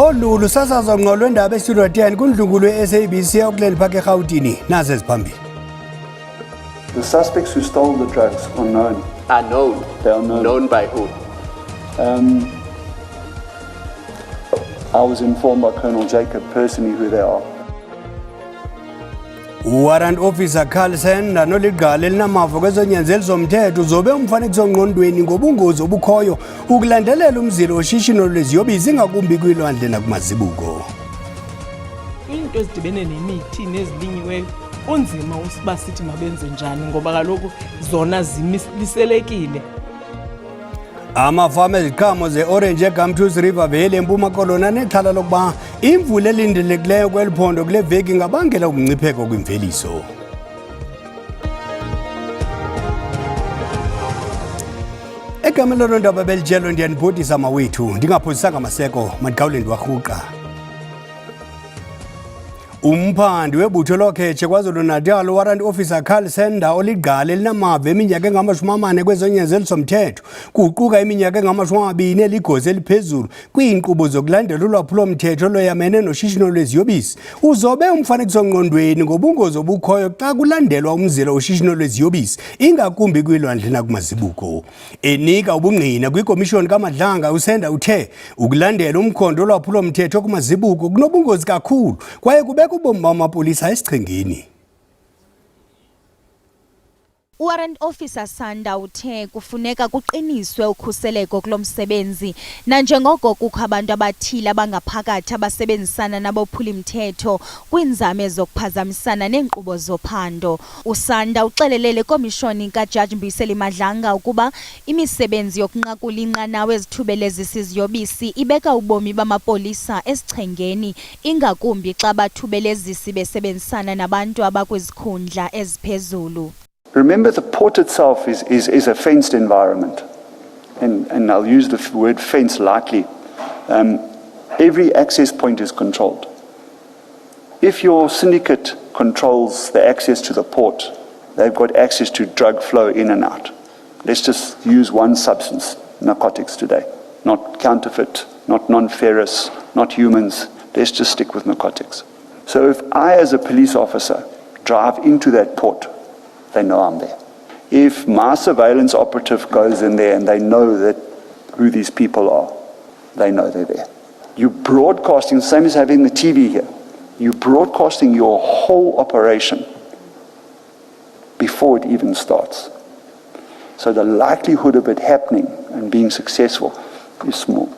Olulu sasazwa ngqolo ndaba estudio 10 kundlungulo SABC eOakland Park eGauteng naze ziphambili. The suspects who stole the drugs are known. Are known. They are known. Known by who? I was informed by Colonel Jacob personally who they are. Warrant Officer Carl Sender noligqala elinamava kwezonyanzelo zomthetho uzobe umfanekiso ngqondweni ngobungozi obukhoyo ukulandelela umzilo oshishino lweziyobisi ingakumbi kwilwandle nakumazibuko. Into ezidibene nemithi nezilinyiweyo unzima usiba sithi mabenze njani ngoba kaloku zona zimiselekile. Amafama eziqhamo ze-Orange eGumtree River Valley eMpuma Koloni nexhala lokuba imvula elindelekileyo kweliphondo kule veki ingabangela ukungcipheko kwimveliso. Egamelo londaba belijelo ndiyanibhodisa mawethu ndingaphosisanga maseko mandikhawule ndiwarhuqa. Umphandi webutho lokhetshe KwaZulu-Natal Warrant Officer Carl Sender oligqala elinamava eminyaka engama-40 kwezonyanzelo zomthetho kuquka iminyaka engama-20 eligozi eliphezulu kwiinkqubo zokulandela ulwaphulo-mthetho loyamene noshishino lweziyobisi uzobe umfanekiso ngqondweni ngobungozi obukhoyo xa kulandelwa umzilo oshishino lweziyobisi ingakumbi kwilwandle nakumazibuko. Enika ubungqina kwikomishoni kaMadlanga uSender uthe ukulandela umkhondo olwaphulo-mthetho kumazibuko kunobungozi kakhulu kwaye kubeka ubomi bamapolisa esichengeni. Warrant Officer Sender uthe kufuneka kuqiniswe ukhuseleko kulomsebenzi nanjengoko kukho abantu abathile abangaphakathi abasebenzisana nabophuli-mthetho kwiinzame zokuphazamisana neenkqubo zophando. USander uxelelele ikomishoni kaJaji Mbuyiseli Madlanga ukuba imisebenzi yokunqakula inqanawa ezithubelezisa iziyobisi ibeka ubomi bamapolisa esichengeni ingakumbi xa abathubelezisi besebenzisana nabantu abakwizikhundla eziphezulu. Remember, the port itself is a fenced environment. And I'll use the word fence lightly. Every access point is controlled. If your syndicate controls the access to the port, they've got access to drug flow in and out. Let's just use one substance, narcotics today. Not counterfeit, not non-ferrous, not humans. Let's just stick with narcotics. So if I, as a police officer, drive into that port, they know I'm there. If my surveillance operative goes in there and they know that who these people are, they know they're there. You're broadcasting, same as having the TV here, you're broadcasting your whole operation before it even starts. So the likelihood of it happening and being successful is small.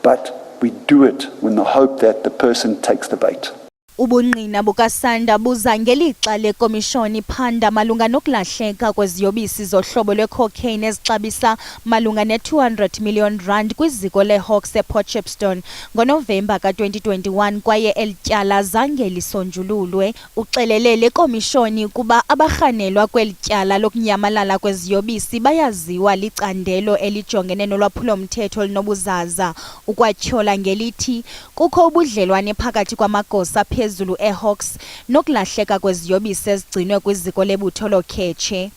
But we do it with the hope that the person takes the bait. Ubungqina bukaSander buza ngelixa lekomishoni phanda malunga nokulahleka kweziyobisi zohlobo lwecocaine ezixabisa malunga ne-200 million rand kwiziko leHawks ePort Shepstone ngoNovemba ka-2021 kwaye elityala zange lisonjululwe. Uxelelele ikomishoni kuba abarhanelwa kwelityala lokunyamalala kweziyobisi bayaziwa licandelo elijongene nolwaphulo-mthetho linobuzaza ukwatyhola ngelithi kukho ubudlelwane phakathi kwamagosa phezulu eHawks nokulahleka kweziyobisi ezigcinwe kwiziko lebutho lokhetshe.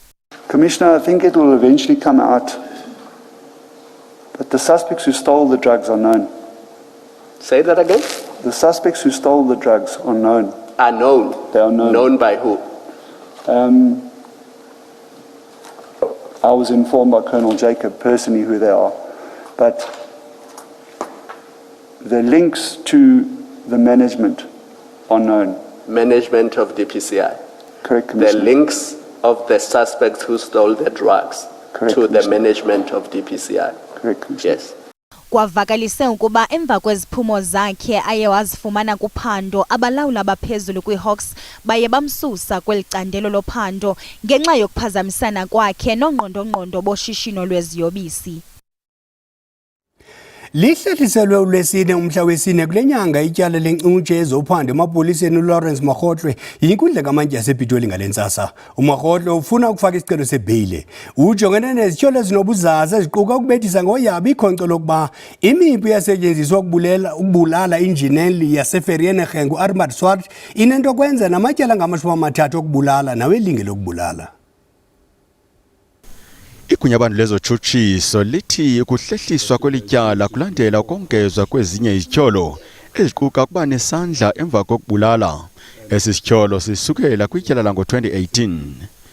Commissioner, I think it will eventually come out that the suspects who stole the drugs are known. Say that again? The suspects who stole the drugs are known. Are known. They are known. Known by who? I was informed by Colonel Jacob personally who they are. But the links to the management are known. Management of DPCI. Correct, The Commissioner. links of the suspects who stole the drugs Correct, to the Commissioner. management of DPCI. Correct, Commissioner. Yes. Kwavakalise ukuba emva kweziphumo zakhe aye wazifumana kuphando abalawula abaphezulu kwiHawks baye bamsusa kweli candelo lophando ngenxa yokuphazamisana kwakhe nongqondongqondo boshishino lweziyobisi. Lihlehliselwe uLwesine umhla wesine kule nyanga ityala lenkcutshe ezophando emapoliseni uLawrence Makgotle yinkundla kamantyi yasePitoli ngalentsasa. UMakgotle ufuna ukufaka isicelo sebheyile. Ujongene nezityholo ezinobuzaza eziquka ukubethisa ngoyabi ikhonkco lokuba imiphi yasetyenziswa ukubulala injineli yaseVereeniging uArmand Swart inento kwenza namatyala angama-30 okubulala nawelinge lokubulala. Igunyabano lezotshutshiso lithi ukuhlehliswa kwelityala kulandela ukongezwa kwezinye izityholo eziquka kuba nesandla emva kokubulala. Esisityholo sisukela kwityala lango-2018.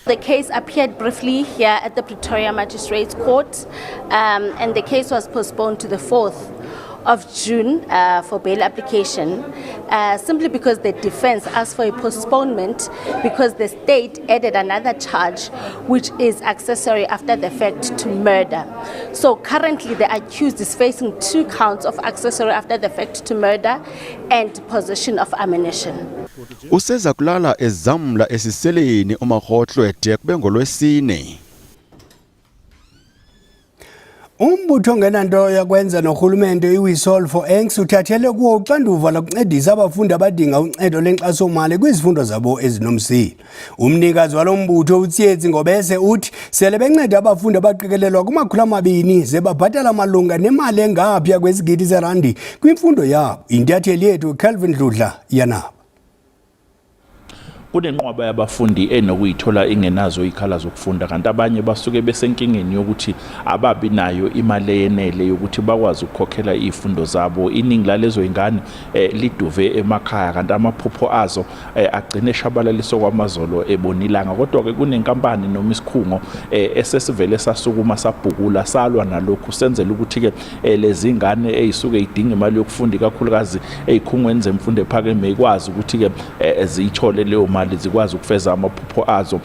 The case appeared briefly here at the Pretoria Magistrates Court, and the case was postponed to the 4th of June for bail application, simply because the defense asked for a postponement because the state added another charge, which is accessory after the fact to murder. So currently the accused is facing 2 counts of accessory after the fact to murder and possession of ammunition. Useza kulala ezamla esiseleni uMakgotlwe kube ngolwesine. Umbutho ongenanto yakwenza nohulumende iWisol for Angst uthathele kuwo uxanduva lokuncedisa abafundi abadinga uncedo lenkxaso-mali kwizifundo zabo ezinomsila. Umnikazi walombutho uTsietsi Ngobese uthi sele benceda abafundi abaqikelelwa ku-200 ze babhatala malunga nemali engaphaya kwezigidi zerandi kwimfundo yabo. Intatheli yethu Calvin Dludla yanabo. Kunenqwaba yabafundi enokuyithola ingenazo ikhala zokufunda kanti abanye basuke besenkingeni yokuthi ababi nayo imali eyenele yokuthi bakwazi ukukhokhela izifundo zabo. Iningi lalezo ingane liduve emakhaya kanti amaphupho azo agcine eshabalaliso kwamazolo ebonilanga. Kodwa ke kunenkampani noma isikhungo esesivele sasukuma sabhukula salwa nalokhu senzela ukuthi ke lezi ngane ezisuke idinga imali yokufunda kakhulukazi ezikhungweni zemfundo ephakeme ikwazi ukuthi ke ziyithole leyo zikwazi ukufeza amaphupho azo.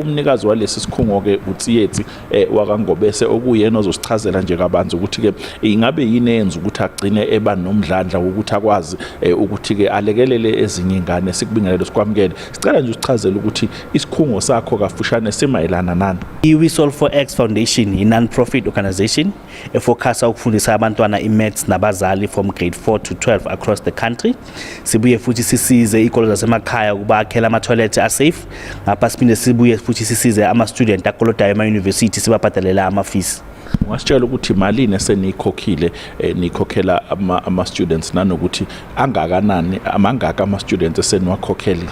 Umnikazi walesi sikhungo ke uTsietsi wakaNgobese okuyena ozosichazela nje kabanzi ukuthi ke ingabe yini eyenza ukuthi agcine eba nomdlandla ukuthi akwazi ukuthi ke alekelele ezinye ingane sikubingelele sikwamukele. Sicela nje usichazele ukuthi isikhungo sakho kafushane simayelana nani. iWisol for Angst Foundation yi non-profit organization efocus ukufundisa abantwana imaths nabazali from grade 4 to 12 across the country. Sibuye futhi sisize izikolo zasemakhaya ukuba akhela toilet are safe. Ngapha siphinde sibuye futhi sisize ama-student akolodayo ema-university sibabhadalela ama-fees. Ungasitshela ukuthi malini esenikhokhile nikhokhela ama-students nanokuthi angakanani amangaka ama-students eseniwakhokhele?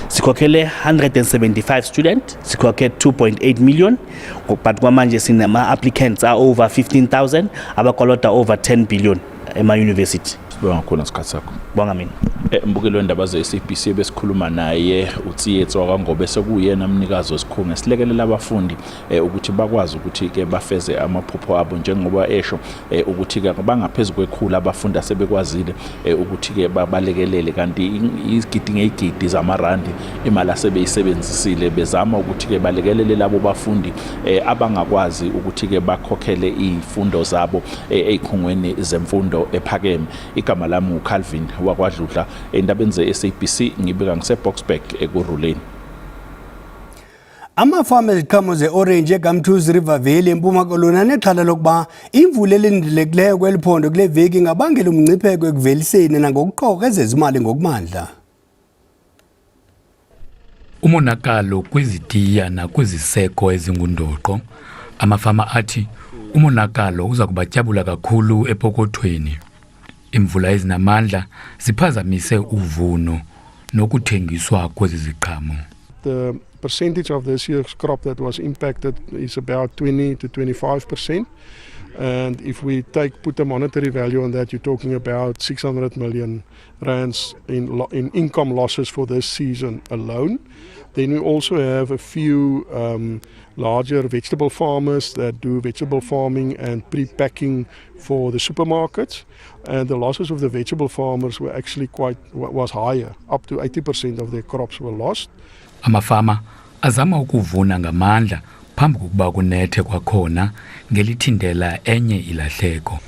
Sikhokhele 175 student, sikhokhe 2.8 million, but kwamanje sinama-applicants are over 15,000, abakoloda over 10 billion ema-university. Sibonga khona isikhathi sakho. Bonga mina. Mbukelo wendaba ze-SABC besikhuluma naye uTsietsi wakaNgobese kuyena umnikazi wesikhungo esilekelela abafundi ukuthi bakwazi ukuthi ke bafeze amaphupho abo njengoba esho ukuthi ke bangaphezulu kwekhulu abafundi asebekwazile ukuthi ke babalekelele kanti izigidi ngezigidi zamarandi imali asebeyisebenzisile bezama ukuthi ke balekelele labo bafundi abangakwazi ukuthi ke bakhokhele izifundo zabo ezikhungweni zemfundo ephakeme. Igama lami uCalvin wakwaDludla endabeni ze-SABC ngibika ngise-Boksburg ekuruleni. Amafama eziqhamo ze-orange eGumtools River Valley eMpuma Koloni nexhala lokuba imvula elindelekileyo kweliphondo kule veki ingabangela umngcipheko ekuveliseni nangokuqoqa ezezimali ngokumandla. Umonakalo kwizitiya nakwiziseko ezingundoqo. Amafama athi umonakalo uza kubatyabula kakhulu epokothweni. Imvula ezinamandla ziphazamise uvuno nokuthengiswa kwezi ziqhamo. The percentage of this year's crop that was impacted is about 20 to 25%. And if we put a monetary value on that, you're talking about 600 million rands in income losses for this season alone. Then we also have a few larger vegetable farmers that do vegetable farming and pre-packing for the supermarkets. And the losses of the vegetable farmers were actually was higher. Up to 80% of their crops were lost. Amafama azama ukuvuna ngamandla phambi kokuba kunethe kwakhona ngelithindela enye ilahleko.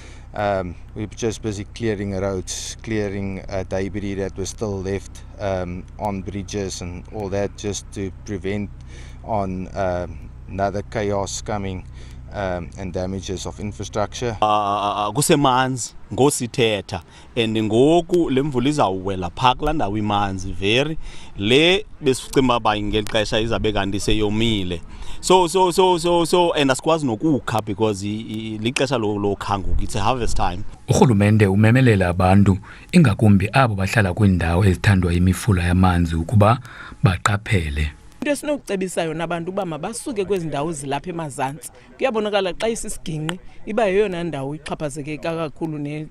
We were just busy clearing roads, clearing debris that was still left on bridges and all that, just to prevent on another chaos coming and damages of infrastructure. Kusemanzi ngosithetha and ngoku lemvula izawuwela pha kulandawo imanzi very le besicimba ba ngexesha izabe kanti seyomile. So and asikwazi nokukha because lixesha lokhanguka, it's a harvest time. Urhulumente umemelela abantu ingakumbi abo bahlala kwindawo ezithandwa imifula yamanzi ukuba baqaphele. Into esinokucebisa yona abantu uba mabasuke kwezi ndawo zilapha emazantsi. Kuyabonakala xa isiginqi iba yeyona ndawo ixhaphazeke kakhulu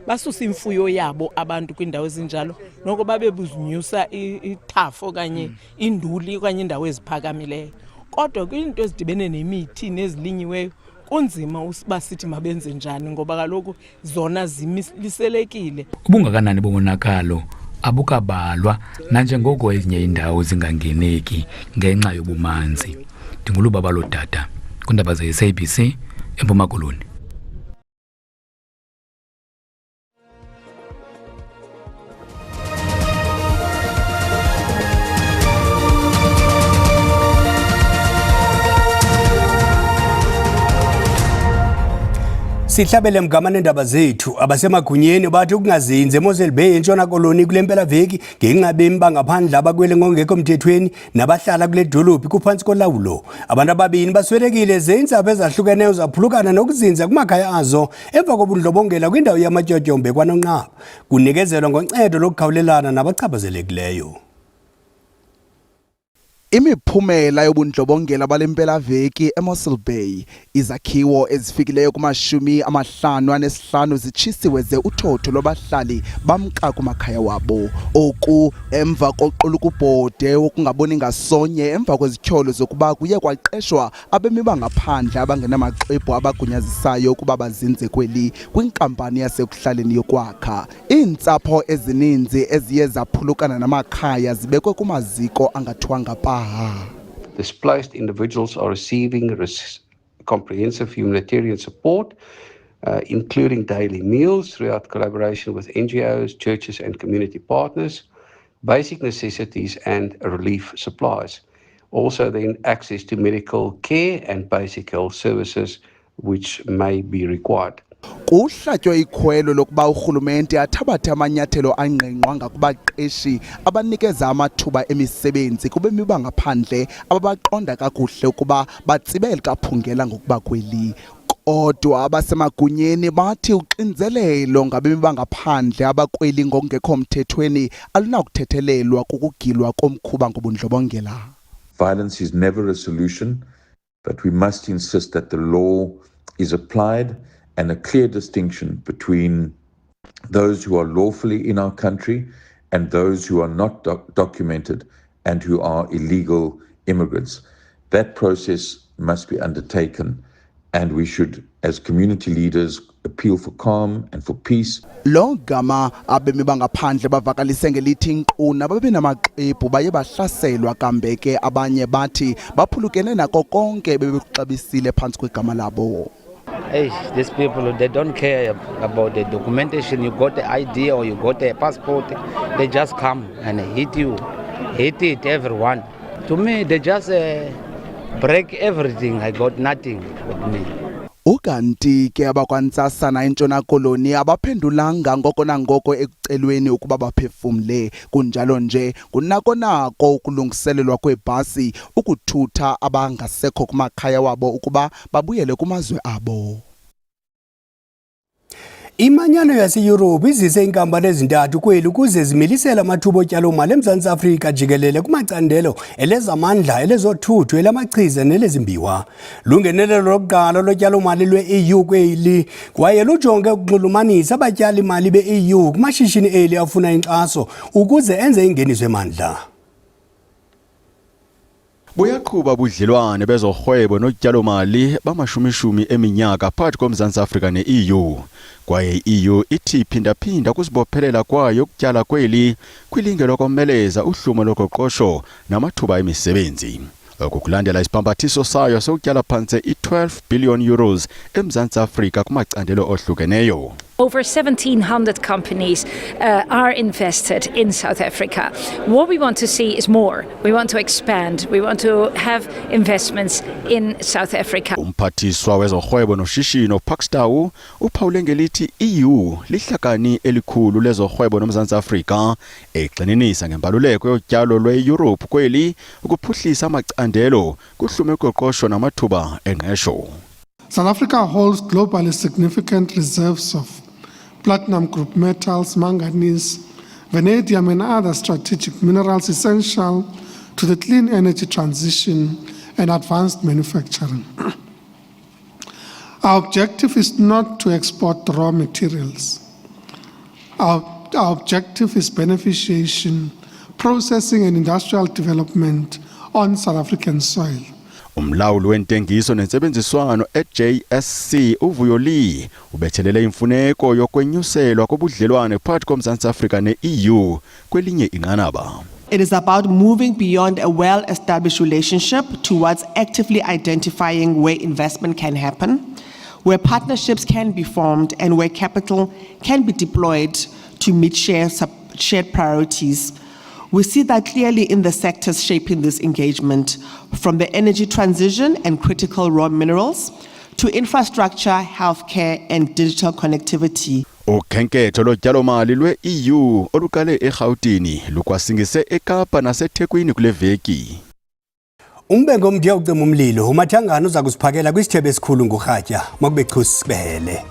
basusa imfuyo yabo abantu kwindawo ezinjalo noko babe buzinyusa ithafo okanye induli okanye indawo eziphakamileyo. Kodwa kwinto ezidibene nemithi nezilinyiweyo kunzima uba sithi mabenze njani ngoba kaloku zona zimiliselekile. Ubungakanani bomonakalo abukabalwa nanjengoko ezinye indawo zingangeneki ngenxa yobumanzi. Ndingulubaba lodada kundaba ze-SABC eMpuma Koloni. Sihlabele mgama nendaba zethu abasemagunyeni bathi ukungazinzi eMosel Bay eNtshona Koloni kulempela veki ngenxa bemi bangaphandle abakwele ngongekho emthethweni nabahlala kule dolophi kuphansi kolawulo. Abantu ababini baswelekile zentsapho ezahlukeneyo zaphulukana nokuzinza kumakhaya azo emva kobundlobongela kwindawo yamatyotyombe kwaNonqaba. Kunikezelwa ngoncedo lokukhawulelana nabachaphazelekileyo. Imiphumela yobundlobongela balempela veki eMosel Bay, izakhiwo ezifikileyo kuma-55 zitshisiwe ze uthotho lwabahlali bamka kumakhaya wabo. Oku emva koqulukubhode wokungaboni ngasonye emva kwezityholo zokuba kuye kwaqeshwa abemi bangaphandle abangenamaxwebhu abagunyazisayo ukuba bazinze kweli kwinkampani yasekuhlaleni yokwakha. Iintsapho ezininzi eziye zaphulukana namakhaya zibekwe kumaziko angathwanga pa. Displaced individuals are receiving comprehensive humanitarian support, including daily meals throughout collaboration with NGOs, churches and community partners, basic necessities and relief supplies. Also then access to medical care and basic health services which may be required. Kuhlatywa ikhwelo lokuba urhulumente athabathe amanyathelo angqengqwa ngakubaqeshi abanikeza amathuba emisebenzi kubemi bangaphandle ababaqonda kakuhle ukuba batsibele kaphungela ngokuba kweli. Kodwa abasemagunyeni bathi uxinzelelo ngabemi bangaphandle abakweli ngongekho mthethweni alunakuthethelelwa kukugilwa komkhuba ngobundlobongela. Violence is never a solution, but we must insist that the law is applied and a clear distinction between those who are lawfully in our country and those who are not documented and who are illegal immigrants. That process must be undertaken, and we should, as community leaders, appeal for calm and for peace. Lo gama abemi bangaphandle bavakalise ngelithi nkquna babe namaxwebhu baye bahlaselwa kambeke abanye bathi baphulukene nako konke bebekuxabisile phantsi kwegama labo. Hey, these people, they don't care about the documentation. You got the ID or you got a passport, they just come and hit it, everyone. To me, they just break everything. I got nothing with me. Ukanti ke abakwantsasana eNtshona Koloni abaphendulanga ngoko nangoko ekucelweni ukuba baphefumle. Kunjalo nje kunako ukulungiselelwa kwebhasi ukuthutha abangasekho kumakhaya wabo ukuba babuyele kumazwe abo. Imanyano yaseYurophu izise inkampani ezintathu kweli ukuze zimilisele amathuba otyalo-mali eMzantsi Afrika jikelele kumacandelo elezamandla, elezothutho, elamachiza nelezimbiwa. Lungenelelo lokuqala lotyalo-mali lwe-EU kweli kwaye lujonge ukunxulumanisa abatyali-mali be-EU kumashishini eli afuna inkxaso ukuze enze ingeniso emandla. Buyaqhuba budlelwane bezorhwebo notyalo-mali bamashumishumi eminyaka phakathi koMzantsi Afrika ne-EU. Kwaye i-EU ithi phinda-phinda kusibophelela kwayo ukutyala kweli kwilinge lokomeleza uhlumo loqoqosho namathuba emisebenzi. Ukulandela isibhambathiso sayo sokutyala phantse i-12 billion euros eMzantsi Afrika kumacandelo ohlukeneyo. Over 1,700 companies are invested in South Africa. What we want to see is more. We want to expand. We want to have investments in South Africa. Umphathiswa wezorhwebo noshishino Pakstow uphawule ngelithi EU lihlakani elikhulu lezorhwebo noMzantsi Afrika egxininisa ngembaluleko yotyalo lwe-Europe kweli ukuphuhlisa amacandelo kuhlume uqoqosho namathuba engqesho. South Africa holds globally significant reserves of platinum group metals, manganese, vanadium and other strategic minerals essential to the clean energy transition and advanced manufacturing. Our objective is not to export raw materials. Our objective is beneficiation, processing and industrial development on South African soil. Umlawuli wentengiso nensebenziswano eJSC uVuyo Lee ubethelele imfuneko yokwenyuselwa kobudlelwane phakathi koMzantsi Afrika neEU kwelinye inqanaba. It is about moving beyond a well-established relationship towards actively identifying where investment can happen, where partnerships can be formed, and where capital can be deployed to meet shared priorities. We see that clearly in the sectors shaping this engagement, from the energy transition and critical raw minerals to infrastructure, healthcare, and digital connectivity. Ukhenketho lotyalomali lwe-EU oluqale eGauteng lukwasingise eKapa naseThekwini kule veki. Umbengo omdiya ucima umlilo umathangana uza kusiphakela kwisithebe esikhulu ngorhatya makube chusi sibele.